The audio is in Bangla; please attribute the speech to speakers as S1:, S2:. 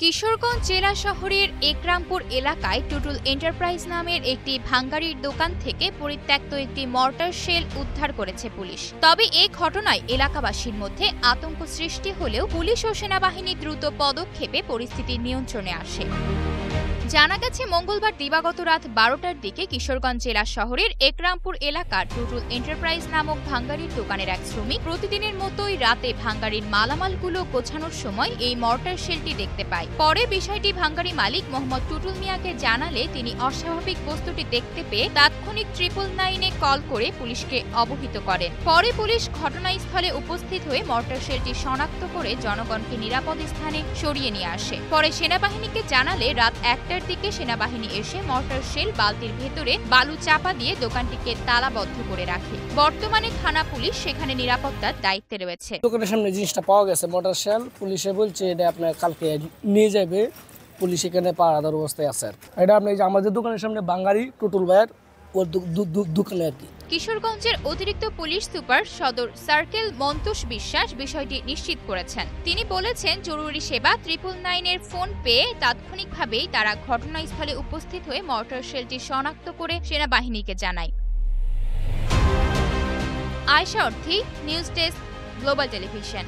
S1: কিশোরগঞ্জ জেলা শহরের একরামপুর এলাকায় টুটুল এন্টারপ্রাইজ নামের একটি ভাঙ্গারির দোকান থেকে পরিত্যক্ত একটি মর্টার শেল উদ্ধার করেছে পুলিশ। তবে এই ঘটনায় এলাকাবাসীর মধ্যে আতঙ্ক সৃষ্টি হলেও পুলিশ ও সেনাবাহিনী দ্রুত পদক্ষেপে পরিস্থিতি নিয়ন্ত্রণে আসে। জানা গেছে, মঙ্গলবার দিবাগত রাত 12টার দিকে কিশোরগঞ্জ জেলা শহরের একরামপুর এলাকার টুটুল এন্টারপ্রাইজ নামক ভাঙ্গারির দোকানের এক শ্রমিক প্রতিদিনের মতোই রাতে ভাঙ্গারির মালামালগুলো গোছানোর সময় এই মর্টার শেলটি দেখতে পায়। পরে বিষয়টি ভাঙ্গারি মালিক মোহাম্মদ টুটুল মিয়াকে জানালে তিনি অস্বাভাবিক বস্তুটি দেখতে পেয়ে তাৎক্ষণিক 999-এ কল করে পুলিশকে অবহিত করেন। পরে পুলিশ ঘটনাস্থলে উপস্থিত হয়ে মর্টার শেলটি শনাক্ত করে জনগণকে নিরাপদ স্থানে সরিয়ে নিয়ে আসে। পরে সেনাবাহিনীকে জানালে রাত 1টার দিকে সেনাবাহিনী এসে মর্টার শেল বালতির ভেতরে বালু চাপা দিয়ে দোকানটিকে তালাবদ্ধ করে রাখে। বর্তমানে থানা পুলিশ সেখানে নিরাপত্তার দায়িত্বে রয়েছে।
S2: দোকানের সামনে জিনিসটা পাওয়া গেছে মর্টার শেল, পুলিশে বলছে এটা আপনার কালকে নিয়ে যাবে। পুলিশ এখানে পাহারাদার অবস্থায় আছে। এটা আপনি আমাদের দোকানের সামনে বাঙালি টুটুল ভাইয়ের ওর দোকানে আর কি।
S1: কিশোরগঞ্জের অতিরিক্ত পুলিশ সুপার সদর সার্কেল মন্তোষ বিশ্বাস বিষয়টি নিশ্চিত করেছেন। তিনি বলেছেন, জরুরি সেবা 999-এর ফোন পেয়ে তাৎক্ষণিকভাবেই তারা ঘটনাস্থলে উপস্থিত হয়ে মর্টার শেলটি শনাক্ত করে সেনাবাহিনীকে জানায়। আয়েশা অর্থী, নিউজ ডেস্ক, গ্লোবাল টেলিভিশন।